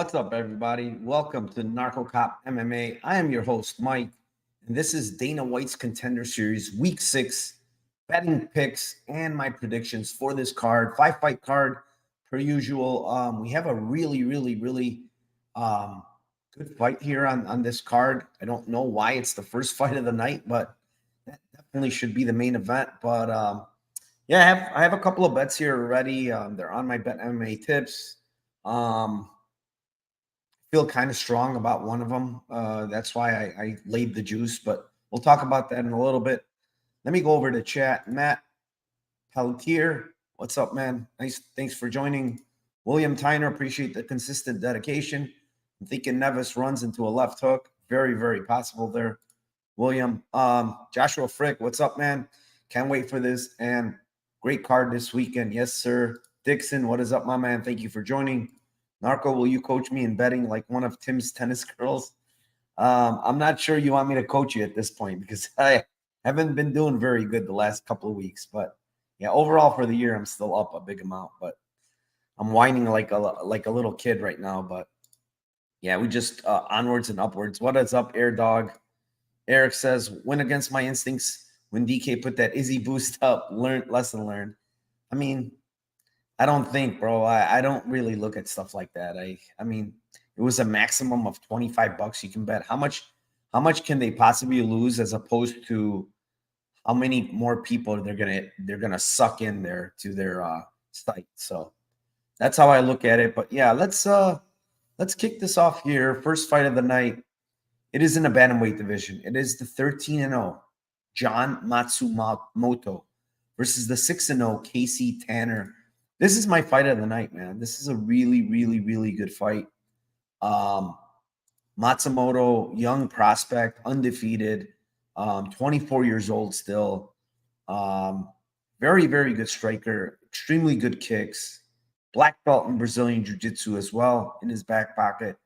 What's up, everybody? Welcome to Narcocop MMA. I am your host, Mike, and this is Dana White's Contender Series, Week 6, betting picks and my predictions for this card. 5-fight card, per usual. We have a really um, good fight here on this card. I don't know why it's the first fight of the night, but that definitely should be the main event. But yeah, I have a couple of bets here already. They're on my Bet MMA tips. Feel kind of strong about one of them. That's why I laid the juice, but we'll talk about that in a little bit. Let me go over to chat. Matt Pelletier, what's up, man? Nice, thanks for joining. William Tyner, appreciate the consistent dedication. I'm thinking Nevis runs into a left hook. Very possible there. William, Joshua Frick, what's up, man? Can't wait for this and great card this weekend. Yes, sir. Dixon, what is up, my man? Thank you for joining. Narco, will you coach me in betting like one of Tim's tennis girls? I'm not sure you want me to coach you at this point because I haven't been doing very good the last couple of weeks. But yeah, overall for the year, I'm still up a big amount. But I'm whining like a little kid right now. But yeah, we just onwards and upwards. What is up, Air Dog? Eric says, win against my instincts when DK put that Izzy boost up. Lesson learned. I mean, I don't think, bro. I don't really look at stuff like that. I mean, it was a maximum of $25 you can bet. How much can they possibly lose as opposed to how many more people they're gonna suck in there to their site. So that's how I look at it. But yeah, let's kick this off here. First fight of the night. It is in the bantamweight division. It is the 13-0 John Matsumoto versus the 6-0 Casey Tanner. This is my fight of the night, man. This is a really good fight. Matsumoto, young prospect, undefeated, 24 years old still. Very good striker, extremely good kicks, black belt in Brazilian Jiu-Jitsu as well in his back pocket.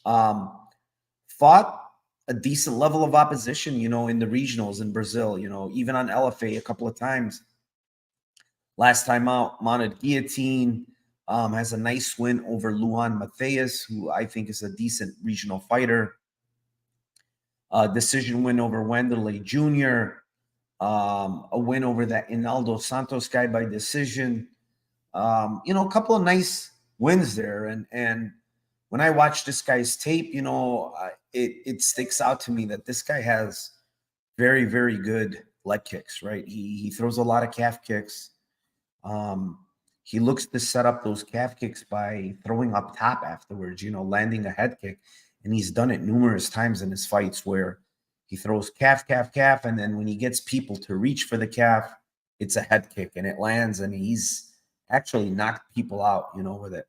Fought a decent level of opposition, in the regionals in Brazil, even on LFA a couple of times. Last time out, mounted guillotine, has a nice win over Luan Matheus, who I think is a decent regional fighter. Decision win over Wanderlei Jr., a win over that Inaldo Santos guy by decision. A couple of nice wins there. And when I watch this guy's tape, it sticks out to me that this guy has very good leg kicks, right? He throws a lot of calf kicks. He looks to set up those calf kicks by throwing up top afterwards, landing a head kick. And he's done it numerous times in his fights where he throws calf. And then when he gets people to reach for the calf, it's a head kick and it lands. And he's actually knocked people out, with it.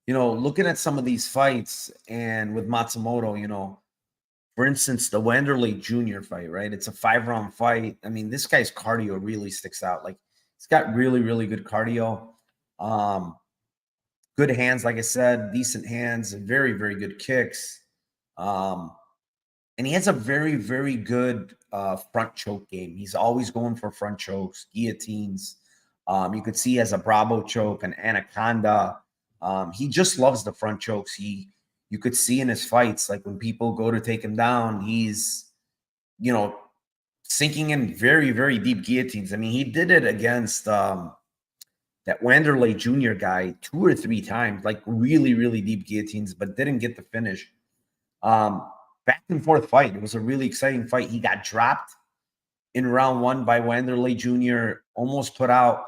Looking at some of these fights and with Matsumoto, for instance, the Wanderlei Jr. fight, right? It's a 5-round fight. I mean, this guy's cardio really sticks out. Like, he's got really good cardio. Good hands, like I said, decent hands, and very good kicks. And he has a very good front choke game. He's always going for front chokes, guillotines. You could see he has a Bravo choke, an Anaconda. He just loves the front chokes. You could see in his fights, like when people go to take him down, he's, sinking in very deep guillotines. I mean, he did it against that Wanderlei Jr. guy 2 or 3 times, like really deep guillotines, but didn't get the finish. Back and forth fight. It was a really exciting fight. He got dropped in round 1 by Wanderlei Jr., almost put out,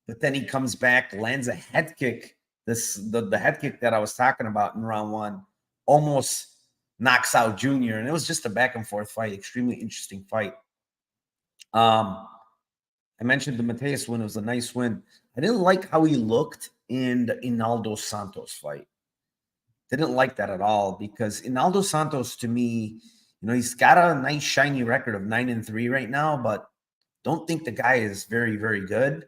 but then he comes back, lands a head kick. The head kick that I was talking about in round 1 almost knocks out Junior, and it was just a back and forth fight. Extremely interesting fight. I mentioned the Mateus win. It was a nice win. I didn't like how he looked in the Inaldo Santos fight. Didn't like that at all because Inaldo Santos, to me, he's got a nice shiny record of 9-3 right now, but don't think the guy is very good.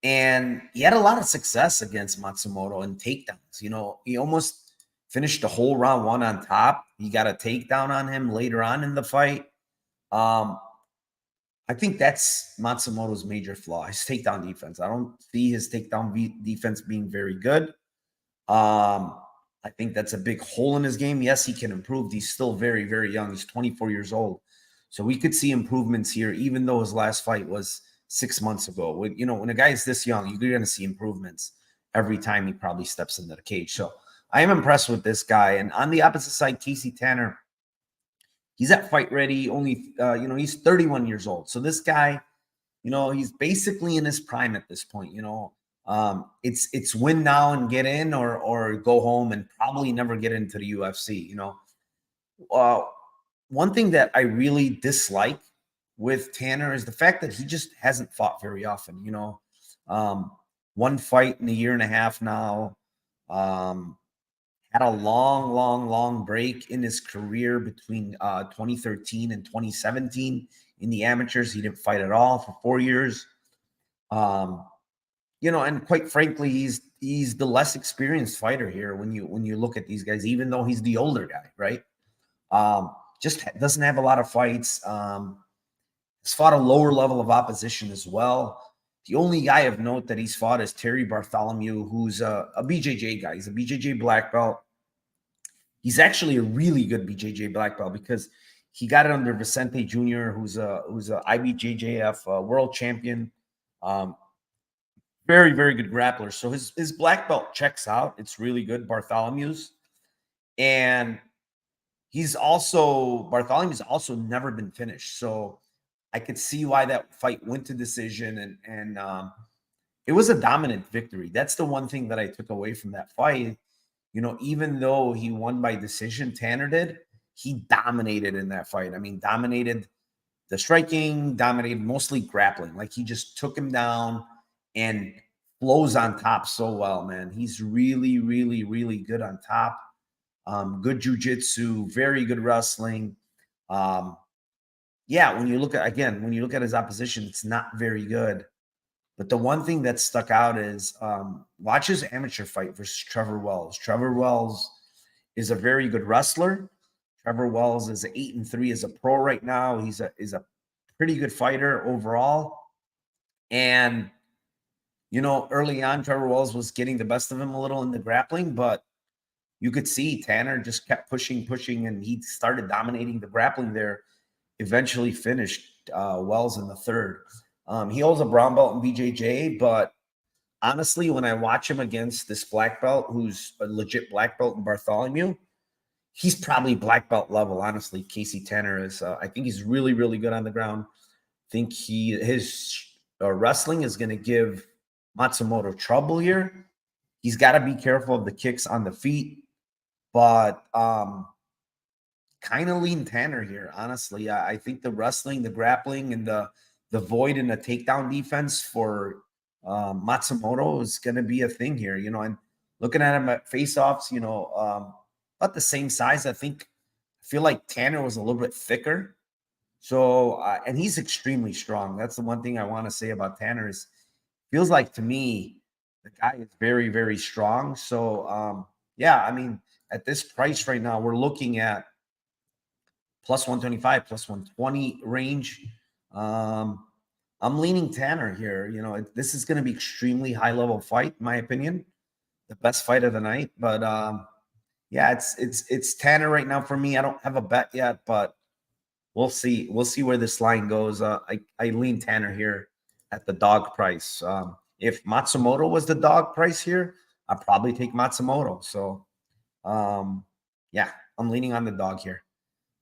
And he had a lot of success against Matsumoto in takedowns. He almost finished the whole round 1 on top. He got a takedown on him later on in the fight. I think that's Matsumoto's major flaw, his takedown defense. I don't see his takedown defense being very good. I think that's a big hole in his game. Yes, he can improve. He's still very, very young. He's 24 years old. So we could see improvements here, even though his last fight was 6 months ago. When a guy is this young, you're going to see improvements every time he probably steps into the cage. So I am impressed with this guy. And on the opposite side, Casey Tanner, he's at fight ready. Only, he's 31 years old. So this guy, he's basically in his prime at this point. It's win now and get in, or go home and probably never get into the UFC. One thing that I really dislike with Tanner is the fact that he just hasn't fought very often. One fight in a year and a half now. Had a long, long, long break in his career between 2013 and 2017 in the amateurs. He didn't fight at all for 4 years. And quite frankly, he's the less experienced fighter here when you look at these guys, even though he's the older guy, right? Just doesn't have a lot of fights. Has fought a lower level of opposition as well. The only guy of note that he's fought is Terry Bartholomew, who's a BJJ guy. He's a BJJ black belt. He's actually a really good BJJ black belt because he got it under Vicente Jr., who's a IBJJF world champion. Very, very good grappler. So his black belt checks out. It's really good, Bartholomew's. And Bartholomew's also never been finished. So I could see why that fight went to decision, and it was a dominant victory. That's the one thing that I took away from that fight. Even though he won by decision, Tanner did, he dominated in that fight. I mean, dominated the striking, dominated mostly grappling. Like, he just took him down and flows on top so well, man. He's really, really, really good on top. Good jiu-jitsu, very good wrestling. When you look at his opposition, it's not very good. But the one thing that stuck out is watch his amateur fight versus Trevor Wells. Trevor Wells is a very good wrestler. Trevor Wells is 8-3 as a pro right now. He's a pretty good fighter overall. And early on, Trevor Wells was getting the best of him a little in the grappling, but you could see Tanner just kept pushing, and he started dominating the grappling there. Eventually finished Wells in the third. He holds a brown belt in BJJ, but honestly, when I watch him against this black belt, who's a legit black belt in Bartholomew, he's probably black belt level. Honestly, Casey Tanner is. I think he's really, really good on the ground. I think his wrestling is going to give Matsumoto trouble here. He's got to be careful of the kicks on the feet, but kind of lean Tanner here, honestly. I think the wrestling, the grappling, and the void in the takedown defense for Matsumoto is going to be a thing here, and looking at him at face-offs, about the same size. I feel like Tanner was a little bit thicker. So, and he's extremely strong. That's the one thing I want to say about Tanner is feels like to me, the guy is very, very strong. So, I mean, at this price right now, we're looking at plus 125, plus 120 range. I'm leaning Tanner here. This is going to be extremely high level fight, in my opinion, the best fight of the night. But it's Tanner right now for me. I don't have a bet yet, but we'll see. We'll see where this line goes. I lean Tanner here at the dog price. If Matsumoto was the dog price here, I'd probably take Matsumoto. So, I'm leaning on the dog here.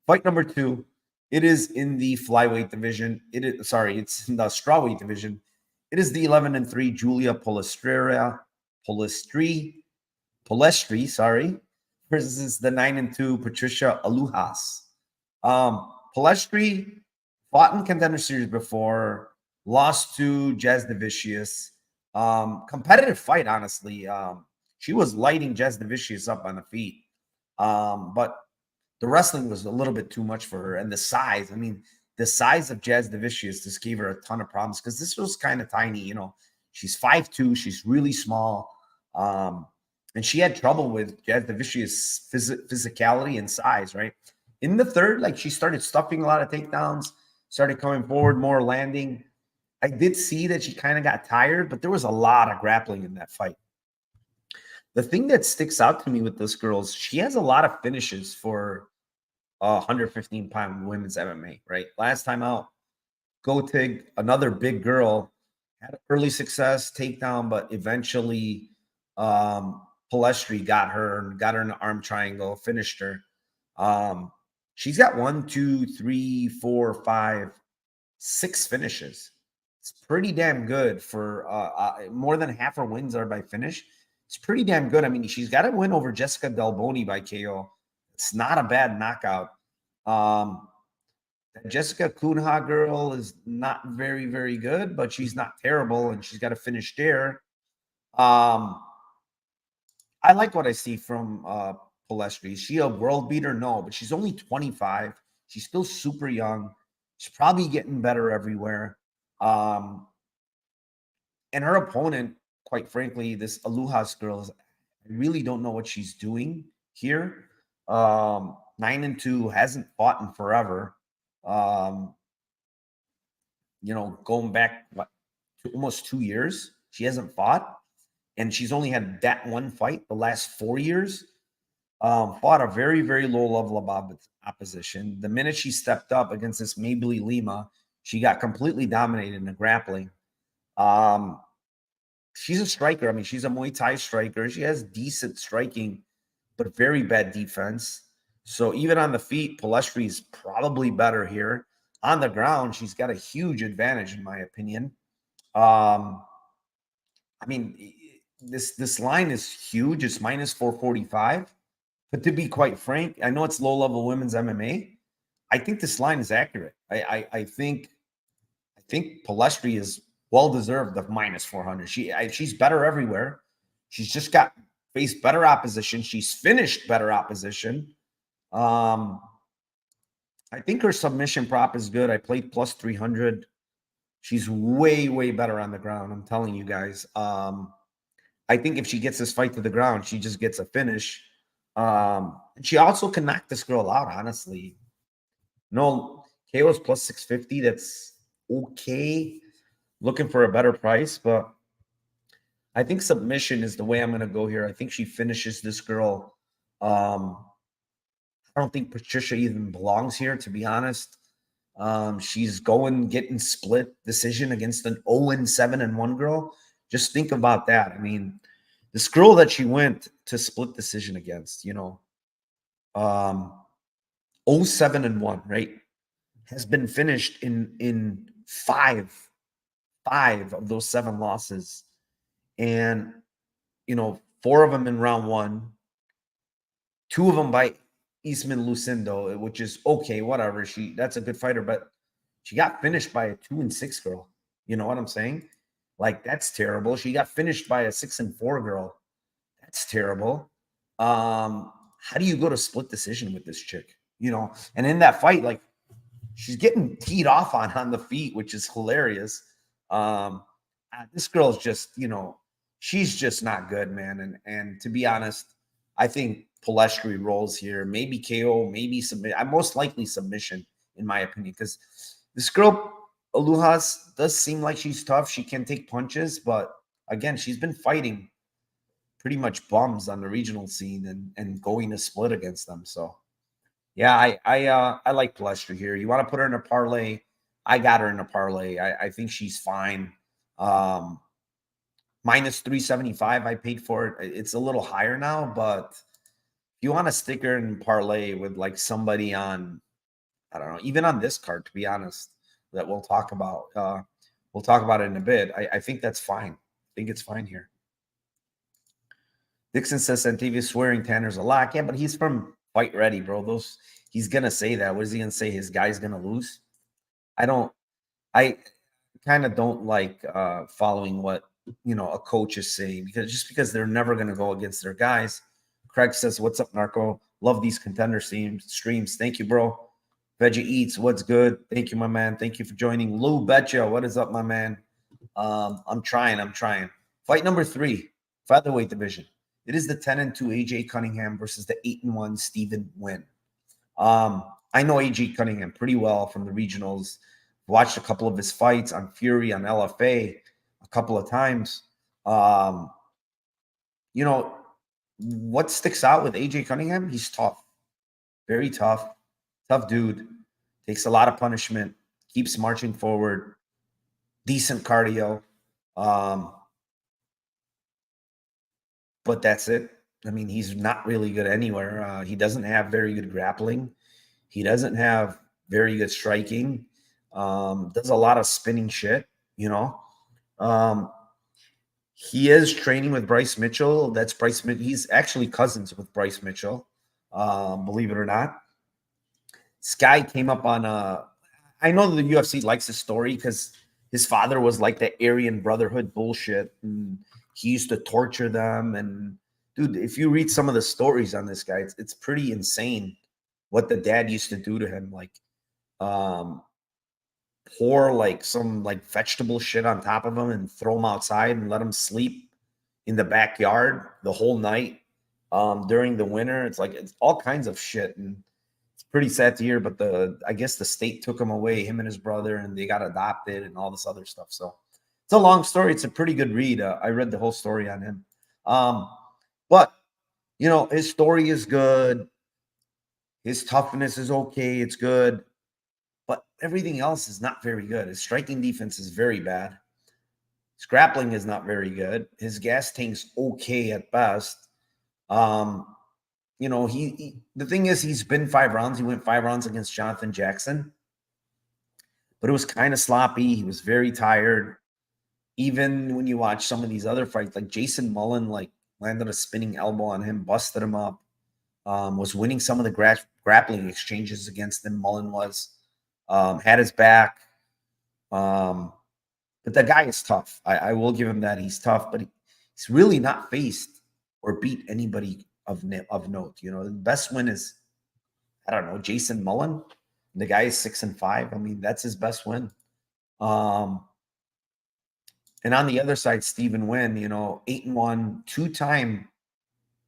Fight number 2, it is in the flyweight division. It's in the strawweight division. It is the 11-3 Julia Palestri, versus the 9-2 Patricia Alujas. Palestri fought in Contender Series before, lost to Jazz DWCS. Competitive fight, honestly. She was lighting Jazz DWCS up on the feet. But the wrestling was a little bit too much for her. And the size, the size of Jazz DWCS just gave her a ton of problems because this was kind of tiny. She's 5'2", she's really small. And she had trouble with Jazz DWCS physicality and size, right? In the third, she started stuffing a lot of takedowns, started coming forward more, landing. I did see that she kind of got tired, but there was a lot of grappling in that fight. The thing that sticks out to me with this girl is she has a lot of finishes for 115-pound women's MMA, right? Last time out, Gotig, another big girl, had early success, takedown, but eventually Palestri got her in the arm triangle, finished her. She's got 1, 2, 3, 4, 5, 6 finishes. It's pretty damn good for more than half her wins are by finish. It's pretty damn good. I mean, she's got a win over Jessica Delboni by KO. It's not a bad knockout. Jessica Kunha girl is not very, very good, but she's not terrible, and she's got a finish there. I like what I see from Palestri. Is she a world beater? No, but she's only 25. She's still super young. She's probably getting better everywhere. And her opponent, quite frankly, this Alujas girl, I really don't know what she's doing here. 9-2, hasn't fought in forever. Going back almost 2 years, she hasn't fought, and she's only had that one fight the last 4 years. Fought a very, very low level of opposition. The minute she stepped up against this Maybelline Lima, she got completely dominated in the grappling. She's a striker. I mean, she's a Muay Thai striker. She has decent striking, but very bad defense. So even on the feet, Palestri is probably better here. On the ground, she's got a huge advantage, in my opinion. I mean, this line is huge. It's minus 445. But to be quite frank, I know it's low-level women's MMA. I think this line is accurate. I think Palestri is well-deserved of minus 400. She's better everywhere. She's just faced better opposition. She's finished better opposition. I think her submission prop is good. I played plus 300. She's way, way better on the ground. I'm telling you guys. I think if she gets this fight to the ground, she just gets a finish. And she also can knock this girl out, honestly. No, KO's plus 650. That's okay. Looking for a better price, but I think submission is the way I'm going to go here. I think she finishes this girl. I don't think Patricia even belongs here, to be honest. She's getting split decision against an 0-7-1 girl. Just think about that. I mean, this girl that she went to split decision against, 0-7-1, right? Has been finished in five of those 7 losses. And, 4 of them in round 1, 2 of them by Eastman Lucindo, which is okay, whatever. That's a good fighter, but she got finished by a 2-6 girl. You know what I'm saying? Like, that's terrible. She got finished by a 6-4 girl. That's terrible. How do you go to split decision with this chick? And in that fight, like, she's getting teed off on the feet, which is hilarious. This girl's just, she's just not good, man. And to be honest, I think Palestri rolls here. Maybe KO, maybe submit. I'm most likely submission, in my opinion, because this girl, Alujas, does seem like she's tough. She can take punches, but again, she's been fighting pretty much bums on the regional scene and going to split against them. So, yeah, I like Palestri here. You want to put her in a parlay? I got her in a parlay. I think she's fine. Minus 375, I paid for it. It's a little higher now, but if you want to stick her in parlay with like somebody on, I don't know, even on this card, to be honest, that we'll talk about. We'll talk about it in a bit. I think that's fine. I think it's fine here. Dixon says Santivi's swearing Tanner's a lock. Yeah, but he's from Fight Ready, bro. He's gonna say that. What is he gonna say? His guy's gonna lose? I kind of don't like following what a coach is saying, because they're never gonna go against their guys. Craig says, "What's up, Narco? Love these Contender streams. Thank you, bro." Veggie Eats, what's good? Thank you, my man. Thank you for joining. Lou Betcha, what is up, my man? I'm trying. Fight number 3, featherweight division. It is the 10-2 AJ Cunningham versus the 8-1 Stephen Wynn. I know AJ Cunningham pretty well from the regionals. watched a couple of his fights on Fury, on LFA, a couple of times. You know, what sticks out with AJ Cunningham? He's tough, very tough, tough dude. Takes a lot of punishment, keeps marching forward, decent cardio. But that's it. I mean, he's not really good anywhere. He doesn't have very good grappling. He doesn't have very good striking. Does a lot of spinning shit, you know. He is training with Bryce Mitchell. That's Bryce. He's actually cousins with Bryce Mitchell, believe it or not. This guy came up on I know the UFC likes his story because his father was like the Aryan Brotherhood bullshit, and he used to torture them. And dude, if you read some of the stories on this guy, it's pretty insane what the dad used to do to him. Like, pour like some like vegetable shit on top of him and throw him outside and let him sleep in the backyard the whole night during the winter. It's like it's all kinds of shit, and it's pretty sad to hear. But I guess the state took him away, him and his brother, and they got adopted and all this other stuff. So it's a long story. It's a pretty good read. I read the whole story on him. But you know, his story is good. His toughness is okay. It's good. But everything else is not very good. His striking defense is very bad. His grappling is not very good. His gas tank's okay at best. You know, the thing is, he's been 5 rounds. He went 5 rounds against Jonathan Jackson, but it was kind of sloppy. He was very tired. Even when you watch some of these other fights, like Jason Mullen, like landed a spinning elbow on him, busted him up, was winning some of the grappling exchanges against him. Mullen was. Had his back. But the guy is tough. I will give him that. He's tough, but he's really not faced or beat anybody of note. You know, the best win is, I don't know, Jason Mullen. The guy is 6-5. I mean, that's his best win. And on the other side, Stephen Wynn, you know, 8-1, 2-time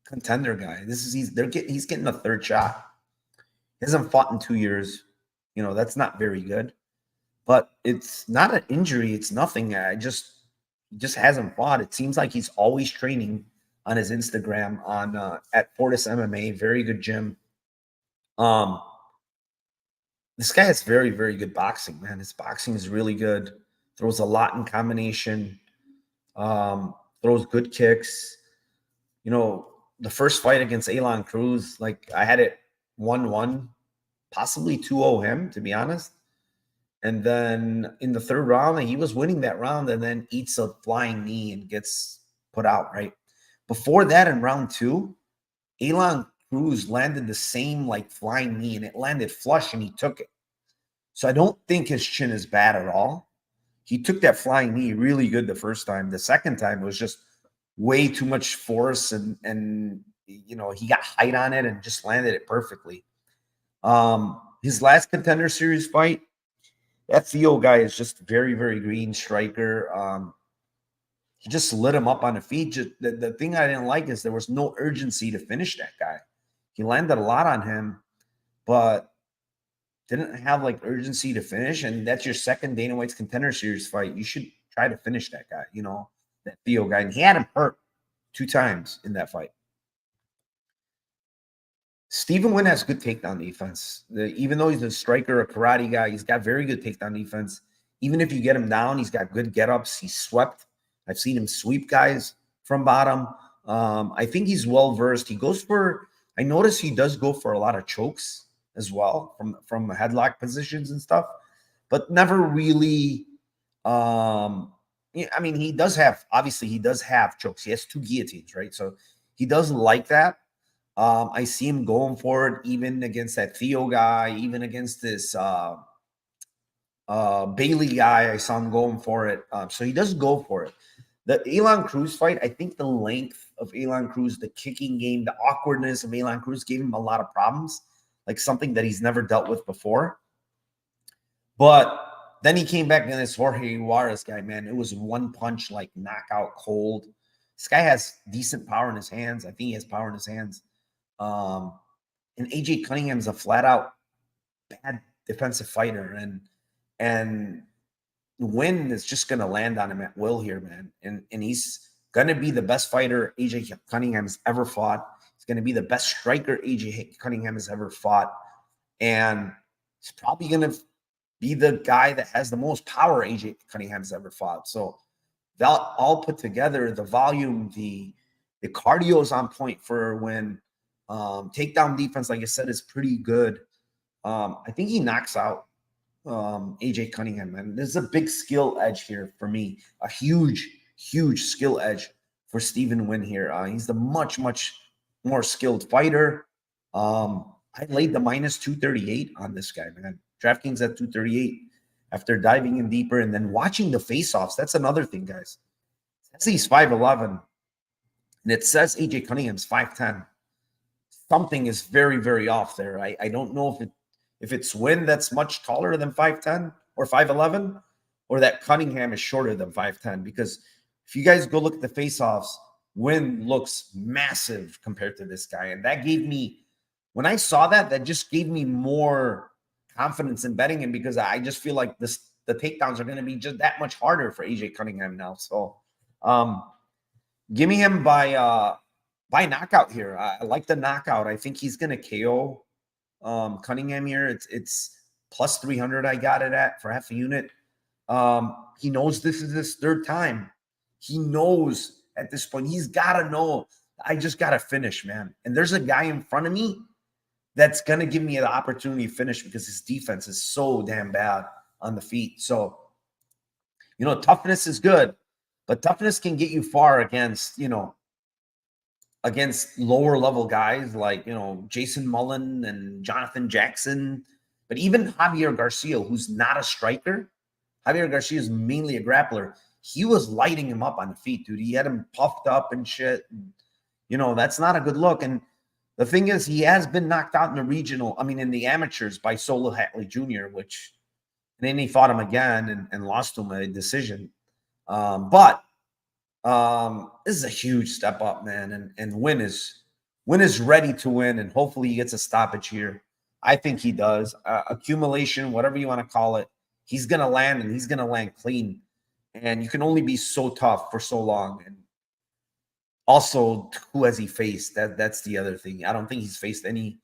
contender guy. He's getting a third shot. He hasn't fought in 2 years. You know, that's not very good. But it's not an injury. It's nothing. He just hasn't fought. It seems like he's always training on his Instagram at Fortis MMA. Very good gym. This guy has very, very good boxing, man. His boxing is really good. Throws a lot in combination. Throws good kicks. You know, the first fight against Elon Cruz, like I had it 1-1. Possibly 2-0 him, to be honest. And then in the third round, he was winning that round and then eats a flying knee and gets put out, right? Before that, in round 2, Elon Cruz landed the same like flying knee and it landed flush and he took it. So I don't think his chin is bad at all. He took that flying knee really good the first time. The second time it was just way too much force and you know, he got height on it and just landed it perfectly. His last Contender Series fight, that Theo guy is just very, very green striker. He just lit him up on the feet. The thing I didn't like is there was no urgency to finish that guy. He landed a lot on him, but didn't have like urgency to finish. And that's your second Dana White's Contender Series fight. You should try to finish that guy, you know, that Theo guy. And he had him hurt 2 times in that fight. Stephen Wynn has good takedown defense. Even though he's a striker, a karate guy, he's got very good takedown defense. Even if you get him down, he's got good get-ups. He's swept. I've seen him sweep guys from bottom. I think he's well-versed. He goes for – I notice he does go for a lot of chokes as well from headlock positions and stuff, but never really I mean, he does have – obviously, he does have chokes. He has 2 guillotines, right? So he doesn't like that. I see him going for it even against that Theo guy, even against this Bailey guy. I saw him going for it. So he does go for it. The Elon Cruz fight, I think the length of Elon Cruz, the kicking game, the awkwardness of Elon Cruz gave him a lot of problems, like something that he's never dealt with before. But then he came back in this Jorge Juarez guy, man. It was one punch, like knockout cold. This guy has decent power in his hands. I think he has power in his hands. And AJ Cunningham's a flat out bad defensive fighter. And And Win is just going to land on him at will here, man. And he's going to be the best fighter AJ Cunningham has ever fought. He's going to be the best striker AJ Cunningham has ever fought. And he's probably going to be the guy that has the most power AJ Cunningham has ever fought. So that all put together, the volume, the cardio is on point for Win. Takedown defense, like I said, is pretty good. I think he knocks out AJ Cunningham, man. There's a big skill edge here for me. A huge skill edge for Stephen Wynn here. He's the much more skilled fighter. I laid the minus 238 on this guy, man. DraftKings at 238 after diving in deeper and then watching the face-offs. That's another thing, guys. It says he's 5'11", and it says AJ Cunningham's 5'10". Something is very off there. I don't know if it's Wynn that's much taller than 5'10" or 5'11", or that Cunningham is shorter than 5'10", because if you guys go look at the face-offs, Wynn looks massive compared to this guy. And that gave me, when I saw that, that just gave me more confidence in betting him, because I just feel like the takedowns are going to be just that much harder for AJ Cunningham now. So give me him by knockout here. I like the knockout. I think he's going to KO Cunningham here. It's plus 300. I got it at for half a unit. He knows this is his third time. He knows at this point, he's got to know, I just got to finish, man. And there's a guy in front of me that's going to give me the opportunity to finish, because his defense is so damn bad on the feet. So, toughness is good, but toughness can get you far against, against lower level guys like, Jason Mullen and Jonathan Jackson, but even Javier Garcia, who's not a striker. Javier Garcia is mainly a grappler. He was lighting him up on the feet, dude. He had him puffed up and shit. And, that's not a good look. And the thing is, he has been knocked out in the amateurs by Solo Hatley Jr., and then he fought him again and lost to him a decision. But this is a huge step up, man. And Wynn is ready to win, and hopefully he gets a stoppage here. I think he does. Accumulation, whatever you want to call it, he's going to land, and he's going to land clean. And you can only be so tough for so long. And also, who has he faced? That's the other thing. I don't think he's faced any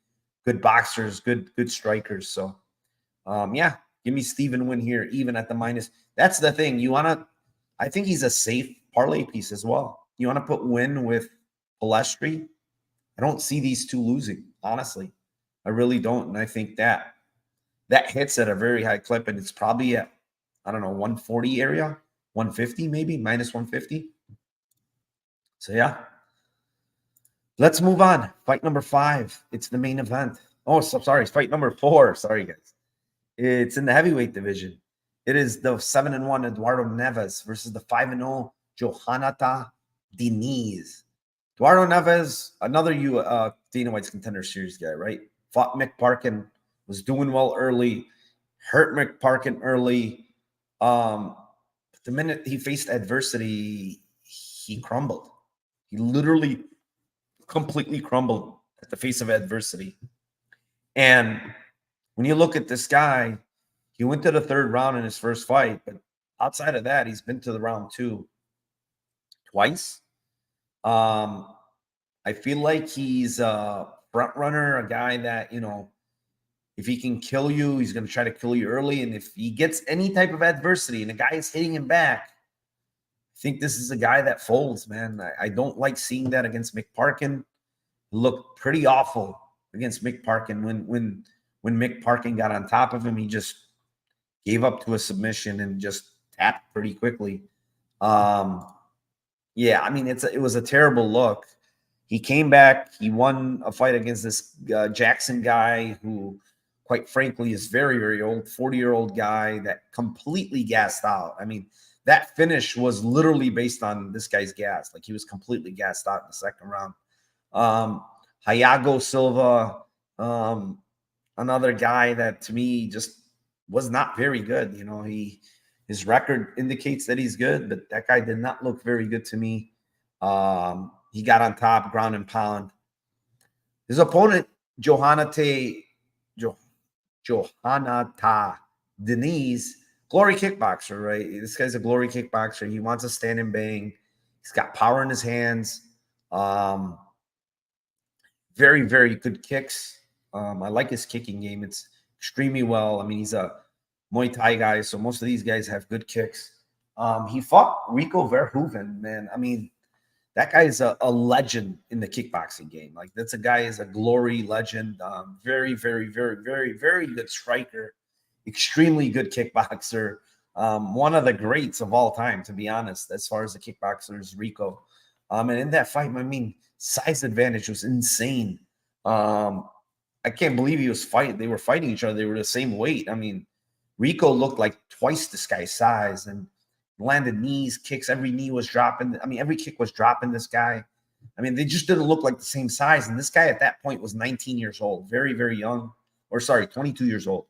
good boxers, good strikers. So, give me Stephen Wynn here, even at the minus. That's the thing. I think he's a safe parlay piece as well. You want to put Wynn with Palestri? I don't see these two losing, honestly. I really don't. And I think that hits at a very high clip, and it's probably at, 140 area, 150 maybe, minus 150. So, yeah. Let's move on. Fight number 5. It's the main event. Oh, so sorry. It's fight number 4. Sorry, guys. It's in the heavyweight division. It is the 7-1 Eduardo Neves versus the 5-0 Johanata Diniz. Eduardo Neves, another Dana White's Contender Series guy, right? Fought Mick Parkin, was doing well early, hurt Mick Parkin early. The minute he faced adversity, he crumbled. He literally completely crumbled at the face of adversity. And when you look at this guy, he went to the 3rd round in his first fight, but outside of that, he's been to the round 2 twice. I feel like he's a front runner, a guy that, if he can kill you, he's going to try to kill you early. And if he gets any type of adversity and the guy is hitting him back, I think this is a guy that folds, man. I don't like seeing that against Mick Parkin. He looked pretty awful against Mick Parkin. When Mick Parkin got on top of him, he just gave up to a submission and just tapped pretty quickly. It was a terrible look. He came back. He won a fight against this Jackson guy who, quite frankly, is very, very old, 40-year-old guy that completely gassed out. That finish was literally based on this guy's gas. Like, he was completely gassed out in the second round. Hayago Silva, another guy that to me just was not very good. His record indicates that he's good, but that guy did not look very good to me. He got on top, ground and pound. His opponent, Johanata Diniz, glory kickboxer, right? This guy's a glory kickboxer. He wants to stand and bang. He's got power in his hands. Very, very good kicks. I like his kicking game. It's extremely well. I mean, he's a Muay Thai guy, so most of these guys have good kicks. He fought Rico Verhoeven, man. I mean, that guy is a legend in the kickboxing game. Like, that's a guy is a glory legend. Very, very, very, very, very good striker. Extremely good kickboxer. One of the greats of all time, to be honest, as far as the kickboxers, Rico. And in that fight, I mean, size advantage was insane. I can't believe he was fighting. They were fighting each other. They were the same weight. I mean, Rico looked like twice this guy's size and landed knees, kicks. Every knee was dropping. I mean, every kick was dropping this guy. I mean, they just didn't look like the same size. And this guy at that point was 19 years old, very, very young. Or sorry, 22 years old.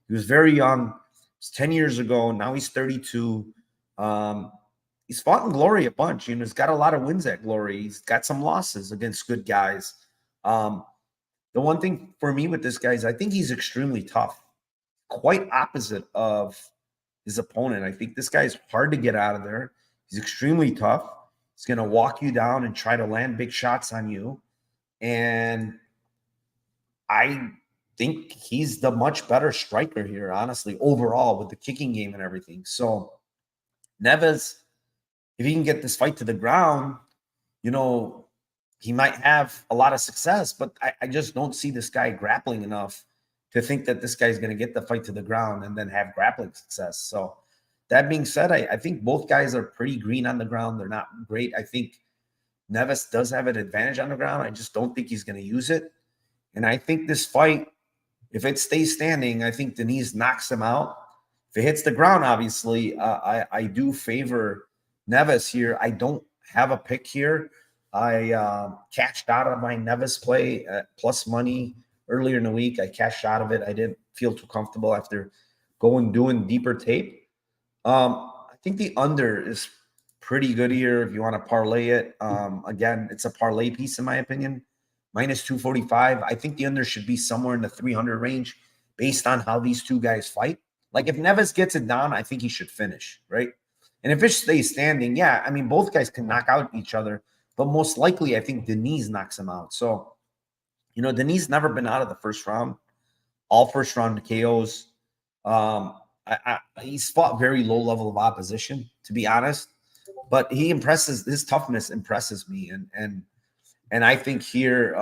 He was very young. It was 10 years ago. Now he's 32. He's fought in Glory a bunch. You know, he's got a lot of wins at Glory. He's got some losses against good guys. The one thing for me with this guy is I think he's extremely tough. Quite opposite of his opponent. I think this guy is hard to get out of there. He's extremely tough. He's going to walk you down and try to land big shots on you. And I think he's the much better striker here, honestly, overall with the kicking game and everything. So Neves, if he can get this fight to the ground, you know, he might have a lot of success, but I just don't see this guy grappling enough to think that this guy's going to get the fight to the ground and then have grappling success. So that being said, I think both guys are pretty green on the ground. They're not great. I think Neves does have an advantage on the ground. I just don't think he's going to use it. And I think this fight, if it stays standing, I think Denise knocks him out. If it hits the ground, obviously, I do favor Neves here. I don't have a pick here. I cashed out of my Neves play at plus money earlier in the week. I cashed out of it. I didn't feel too comfortable after doing deeper tape. I think the under is pretty good here if you want to parlay it. Again, it's a parlay piece in my opinion. Minus 245. I think the under should be somewhere in the 300 range based on how these two guys fight. Like if Neves gets it down, I think he should finish, right? And if it stays standing, yeah, I mean, both guys can knock out each other, but most likely I think Denise knocks him out. So, you know, Denise never been out of the first round, all first round KOs. He's fought very low level of opposition, to be honest, but he impresses. His toughness impresses me, and I think here,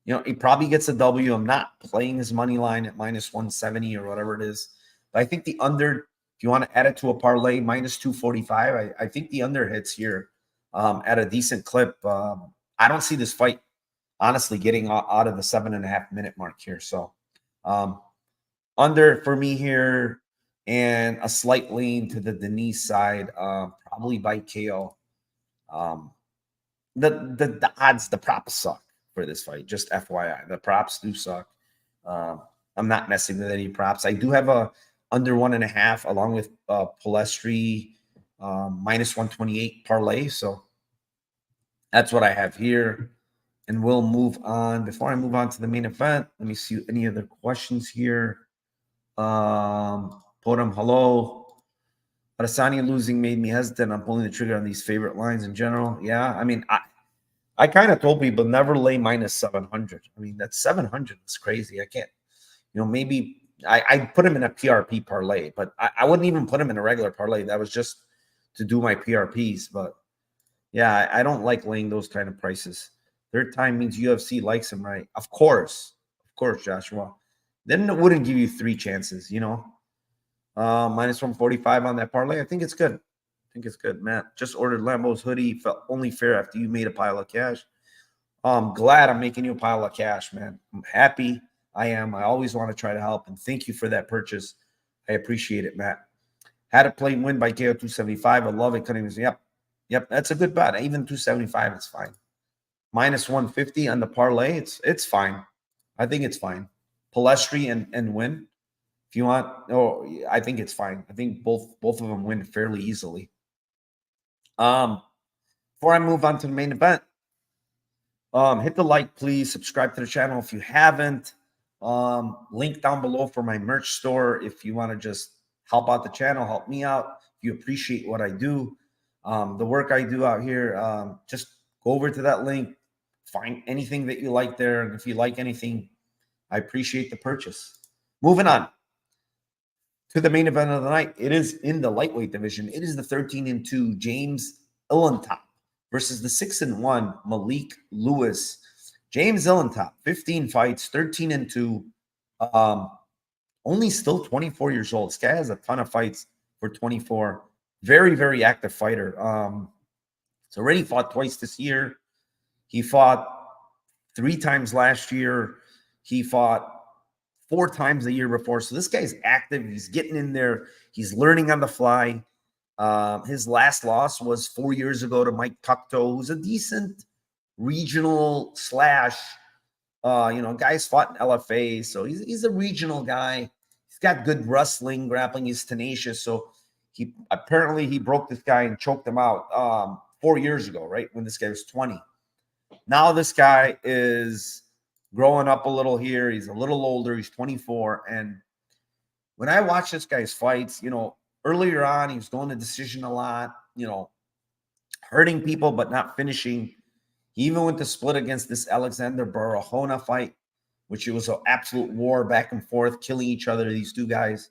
you know, he probably gets a W. I'm not playing his money line at minus 170 or whatever it is, but I think the under. If you want to add it to a parlay, minus 245, I think the under hits here at a decent clip. I don't see this fight honestly getting out of the 7.5 minute mark here. So under for me here, and a slight lean to the Denise side, probably by KO. The odds, the props suck for this fight. Just FYI, the props do suck. I'm not messing with any props. I do have a under 1.5 along with Palestri minus 128 parlay. So that's what I have here. And we'll move on. Before I move on to the main event, let me see any other questions here. Podum, hello. Adesanya losing made me hesitant on pulling the trigger on these favorite lines in general. Yeah, I mean, I kind of told people never lay minus 700. I mean, that's 700. It's crazy. I can't, you know, maybe I put him in a PRP parlay, but I wouldn't even put him in a regular parlay. That was just to do my PRPs. But yeah, I don't like laying those kind of prices. Third time means UFC likes him, right? Of course, Joshua. Then it wouldn't give you 3 chances, you know. Minus 145 on that parlay. I think it's good. Matt just ordered Lambo's hoodie. Felt only fair after you made a pile of cash. I'm glad I'm making you a pile of cash, man. I'm happy. I am. I always want to try to help, and thank you for that purchase. I appreciate it, Matt. Had a play win by KO 275. I love it. Couldn't even. Yep. That's a good bet. Even 275 is fine. Minus 150 on the parlay. It's fine. I think it's fine. Palestri and win. If you want, I think it's fine. I think both of them win fairly easily. Before I move on to the main event, hit the like, please. Subscribe to the channel if you haven't. Link down below for my merch store if you want to just help out the channel, help me out. If you appreciate what I do, the work I do out here, just go over to that link, find anything that you like there. And if you like anything, I appreciate the purchase. Moving on to the main event of the night. It is in the lightweight division. It is the 13-2 James Illentop versus the 6-1 Malik Lewis. James Illentop, 15 fights, 13-2. Only still 24 years old. This guy has a ton of fights for 24. Very, very active fighter. He's already fought twice this year. He fought 3 times last year. He fought 4 times the year before. So this guy's active. He's getting in there. He's learning on the fly. His last loss was 4 years ago to Mike Tucto, who's a decent regional slash, guys fought in LFA. So he's a regional guy. He's got good wrestling, grappling. He's tenacious. So he broke this guy and choked him out 4 years ago, right? When this guy was 20. Now this guy is growing up a little here. He's a little older. He's 24. And when I watch this guy's fights, earlier on, he was going to decision a lot, hurting people, but not finishing. He even went to split against this Alexander Barahona fight, which it was an absolute war back and forth, killing each other, these two guys.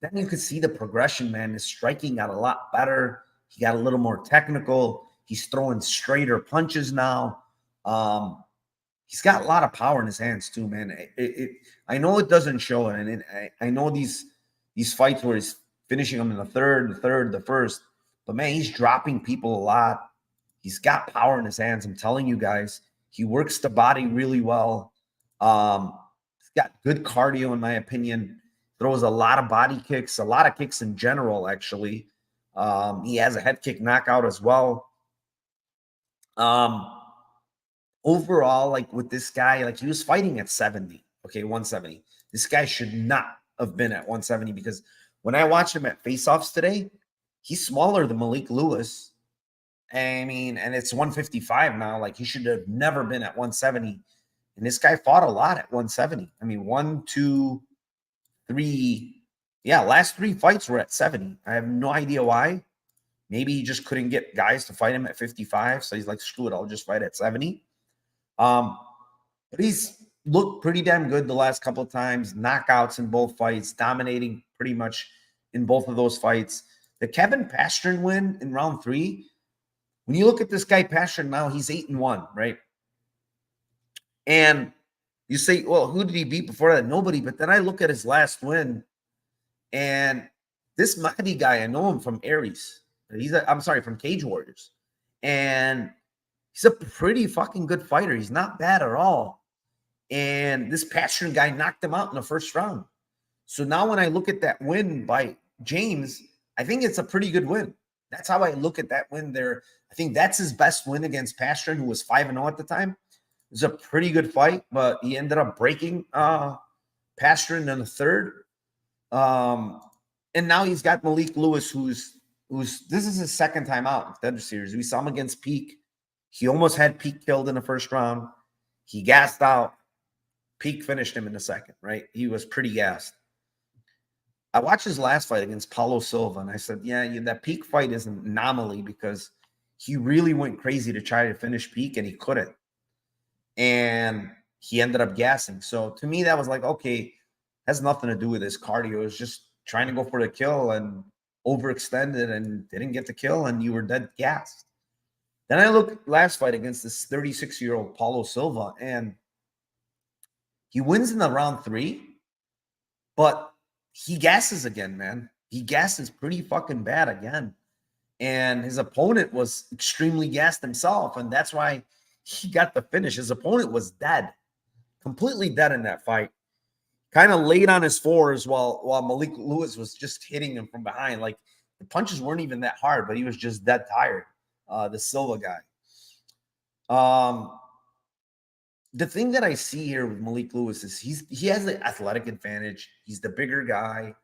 Then you could see the progression, man. His striking got a lot better. He got a little more technical. He's throwing straighter punches now. He's got a lot of power in his hands too, man. I know it doesn't show it, and I know these fights where he's finishing them in the third, the first, but man, he's dropping people a lot. He's got power in his hands. I'm telling you guys, he works the body really well. He's got good cardio, in my opinion. Throws a lot of body kicks, a lot of kicks in general, actually. He has a head kick knockout as well. Overall, like with this guy, like he was fighting at 70, 170. This guy should not have been at 170 because when I watched him at face-offs today, he's smaller than Malik Lewis. I mean, and it's 155 now. Like he should have never been at 170. And this guy fought a lot at 170. I mean, 1, 2, 3. Yeah, last 3 fights were at 70. I have no idea why. Maybe he just couldn't get guys to fight him at 55. So he's like, screw it, I'll just fight at 70. But he's looked pretty damn good the last couple of times. Knockouts in both fights, dominating pretty much in both of those fights. The Kevin Pastern win in round 3, when you look at this guy Pastern now, he's 8-1, right? And you say, well, who did he beat before that? Nobody. But then I look at his last win, and this Mahdi guy, I know him from Aries. From Cage Warriors. And he's a pretty fucking good fighter. He's not bad at all. And this Pastern guy knocked him out in the first round. So now when I look at that win by James, I think it's a pretty good win. That's how I look at that win there. I think that's his best win against Pastern, who was 5-0 at the time. It was a pretty good fight, but he ended up breaking Pastern in the third. And now he's got Malik Lewis, who's this is his second time out in Contender Series. We saw him against Peak. He almost had Peak killed in the first round. He gassed out. Peak finished him in the second, right? He was pretty gassed. I watched his last fight against Paulo Silva, and I said, yeah, that Peak fight is an anomaly because he really went crazy to try to finish Peak, and he couldn't. And he ended up gassing. So to me, that was like, okay, has nothing to do with his cardio. It's just trying to go for the kill and overextended and didn't get the kill, and you were dead gassed. Then I look last fight against this 36-year-old Paulo Silva, and he wins in the round 3, but he gasses again, man. He gasses pretty fucking bad again. And his opponent was extremely gassed himself, and that's why he got the finish. His opponent was dead, completely dead in that fight. Kind of laid on his fours while Malik Lewis was just hitting him from behind. Like the punches weren't even that hard, but he was just dead tired. The Silva guy. The thing that I see here with Malik Lewis is he has the athletic advantage. He's the bigger guy.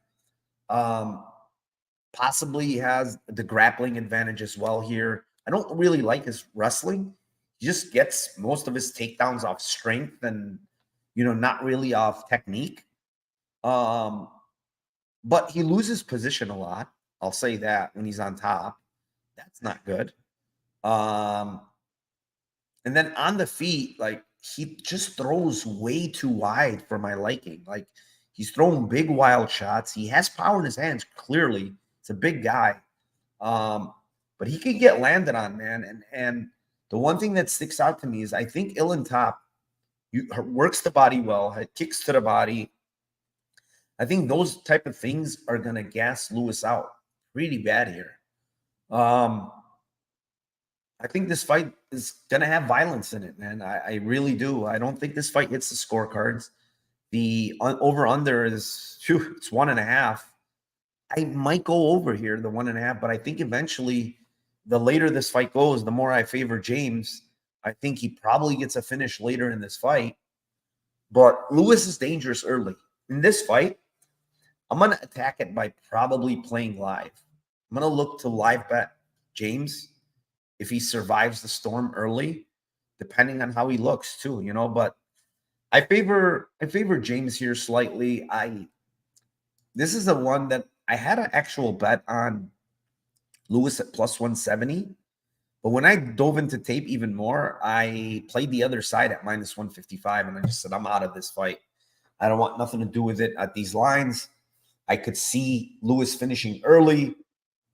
Possibly he has the grappling advantage as well here. I don't really like his wrestling. He just gets most of his takedowns off strength and, not really off technique. but he loses position a lot. I'll say that when he's on top. That's not good. And then on the feet, like he just throws way too wide for my liking. Like he's throwing big wild shots. He has power in his hands, clearly. It's a big guy. But he can get landed on, man. And the one thing that sticks out to me is I think Ilan Top works the body well, kicks to the body. I think those type of things are gonna gas Lewis out pretty bad here. I think this fight is gonna have violence in it, man. I really do. I don't think this fight hits the scorecards. The over under is it's 1.5. I might go over here, the 1.5, but I think eventually, the later this fight goes, the more I favor James. I think he probably gets a finish later in this fight. But Lewis is dangerous early. In this fight, I'm going to attack it by probably playing live. I'm going to look to live bet James if he survives the storm early, depending on how he looks too, you know. But I favor James here slightly. This is the one that I had an actual bet on Lewis at plus 170. But when I dove into tape even more, I played the other side at minus 155, and I just said, I'm out of this fight. I don't want nothing to do with it at these lines. I could see Lewis finishing early,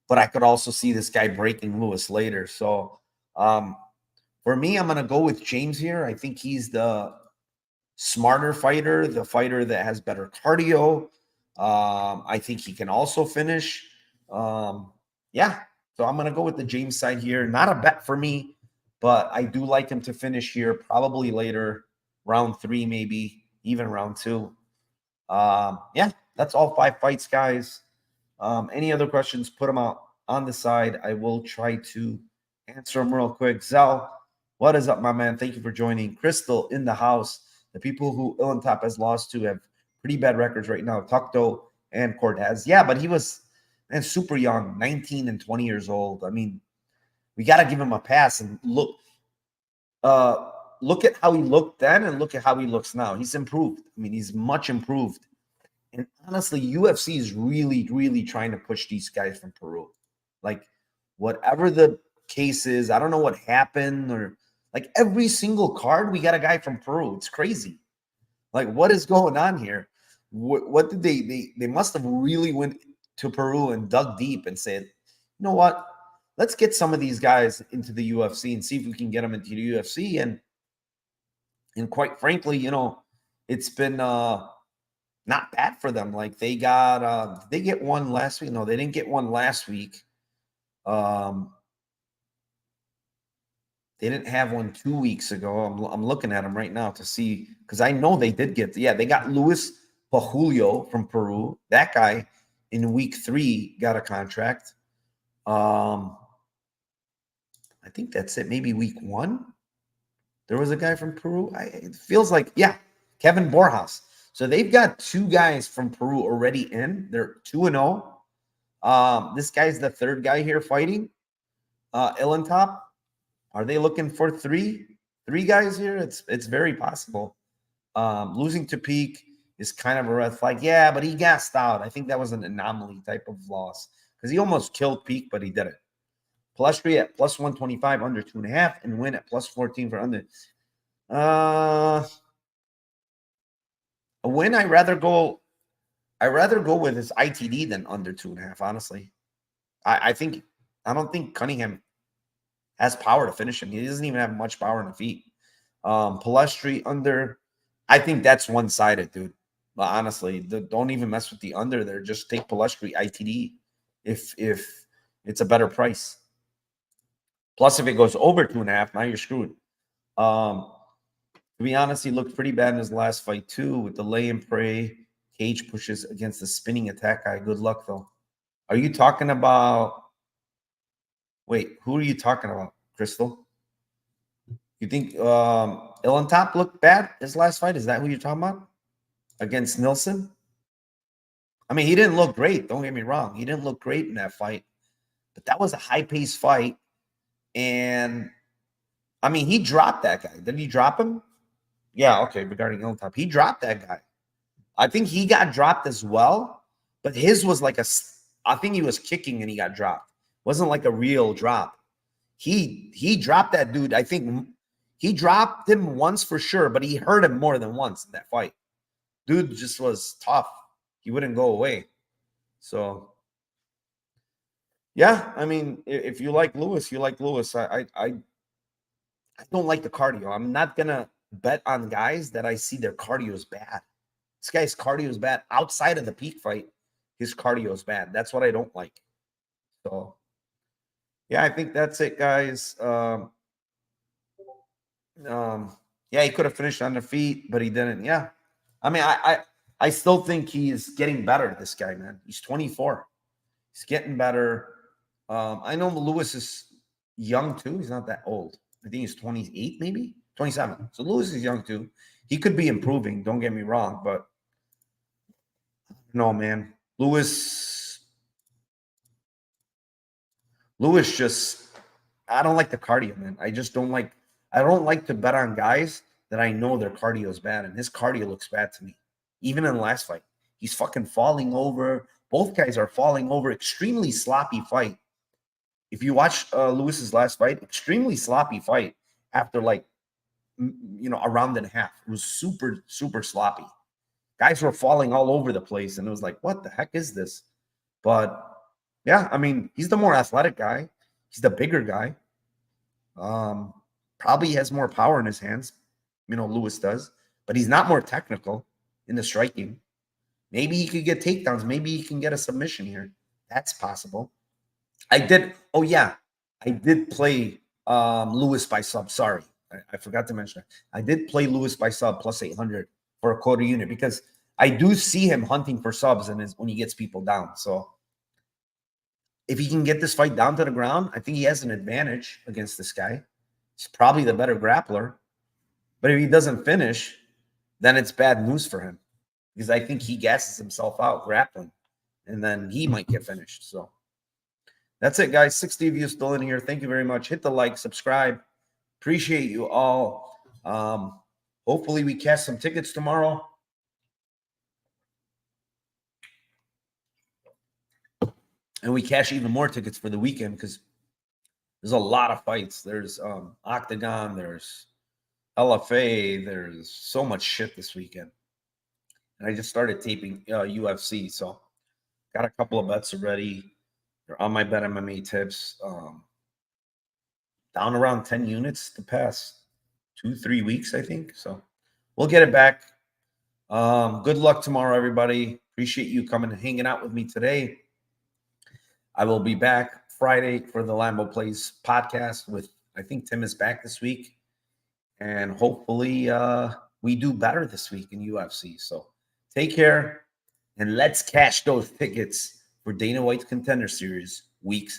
but I could also see this guy breaking Lewis later. So for me, I'm going to go with James here. I think he's the smarter fighter, the fighter that has better cardio. I think he can also finish. Yeah. So I'm going to go with the James side here. Not a bet for me, but I do like him to finish here, probably later, round 3, maybe even round 2. Yeah, that's all 5 fights, guys. Any other questions, put them out on the side. I will try to answer them real quick. Zell, what is up, my man? Thank you for joining. Crystal in the house. The people who Ilan Top has lost to have pretty bad records right now. Tucto and Cortez. Yeah, but he was super young, 19 and 20 years old. I mean, we got to give him a pass and look at how he looked then and look at how he looks now. He's improved. I mean, he's much improved. And honestly, UFC is really, really trying to push these guys from Peru. Like, whatever the case is, I don't know what happened, or like every single card, we got a guy from Peru. It's crazy. Like, what is going on here? What did they must have really went to Peru and dug deep and said, you know what? Let's get some of these guys into the UFC and see if we can get them into the UFC. And quite frankly, you know, it's been not bad for them. Like they got they get one last week. No, they didn't get one last week. They didn't have one 2 weeks ago. I'm looking at them right now to see, because I know they did get, they got Luis Pajulio from Peru. That guy in week 3 got a contract. I think that's it. Maybe week 1. There was a guy from Peru. It feels like, Kevin Borjas. So they've got 2 guys from Peru already in. They're 2-0. This guy's the 3rd guy here fighting. Ilan Top. Are they looking for 3 guys here? It's very possible. Losing to Peak is kind of a red flag. Yeah, but he gassed out. I think that was an anomaly type of loss because he almost killed Peak, but he didn't. Palestri at plus 125 under 2.5, and Win at plus 14 for under. A Win, I rather go with his ITD than under 2.5. Honestly, I don't think Cunningham has power to finish him. He doesn't even have much power in the feet. Palestri under. I think that's one-sided, dude. But honestly, don't even mess with the under there. Just take Palestri ITD if it's a better price. Plus, if it goes over 2.5, now you're screwed. To be honest, he looked pretty bad in his last fight too, with the lay and pray cage pushes against the spinning attack guy. Good luck, though. Are you talking about? Wait, who are you talking about, Crystal? You think Ilan Top looked bad his last fight? Is that who you're talking about? Against Nilsson? I mean, he didn't look great. Don't get me wrong. He didn't look great in that fight. But that was a high-paced fight. And, I mean, he dropped that guy. Did he drop him? Yeah, okay, regarding Ilan Top. He dropped that guy. I think he got dropped as well. But his was like I think he was kicking and he got dropped. Wasn't like a real drop. He dropped that dude. I think he dropped him once for sure, but he hurt him more than once in that fight. Dude just was tough. He wouldn't go away. So yeah, I mean, if you like Lewis, you like Lewis. I don't like the cardio. I'm not gonna bet on guys that I see their cardio is bad. This guy's cardio is bad. Outside of the peak fight, his cardio is bad. That's what I don't like. So yeah, I think that's it, guys. Yeah, he could have finished on the feet, but he didn't. Yeah. I mean, I still think he's getting better, this guy, man. He's 24. He's getting better. I know Lewis is young too. He's not that old. I think he's 28, maybe 27. So Lewis is young too. He could be improving. Don't get me wrong, but no, man. Lewis just, I don't like the cardio, man. I don't like to bet on guys that I know their cardio is bad, and his cardio looks bad to me. Even in the last fight, he's fucking falling over. Both guys are falling over. Extremely sloppy fight. If you watch Lewis's last fight, extremely sloppy fight after like, a round and a half. It was super, super sloppy. Guys were falling all over the place, and it was like, what the heck is this? But yeah, I mean, he's the more athletic guy. He's the bigger guy. Probably has more power in his hands. Lewis does, but he's not more technical in the striking. Maybe he could get takedowns. Maybe he can get a submission here. That's possible. I did play Lewis by sub. Sorry, I forgot to mention that. I did play Lewis by sub plus 800 for a quarter unit because I do see him hunting for subs when he gets people down. So if he can get this fight down to the ground, I think he has an advantage against this guy. He's probably the better grappler. But if he doesn't finish, then it's bad news for him because I think he gasses himself out grappling, and then he might get finished. So that's it, guys. 60 of you still in here. Thank you very much. Hit the like, subscribe. Appreciate you all. Hopefully we cash some tickets tomorrow. And we cash even more tickets for the weekend because there's a lot of fights. There's Octagon, there's LFA, there's so much shit this weekend. And I just started taping UFC, so got a couple of bets already. They're on my Bet MMA tips. Down around 10 units the past 2-3 weeks, I think. So we'll get it back. Good luck tomorrow, everybody. Appreciate you coming and hanging out with me today. I will be back Friday for the Lambo Plays podcast with, I think Tim is back this week. And hopefully we do better this week in UFC. So take care and let's cash those tickets for Dana White's Contender Series weeks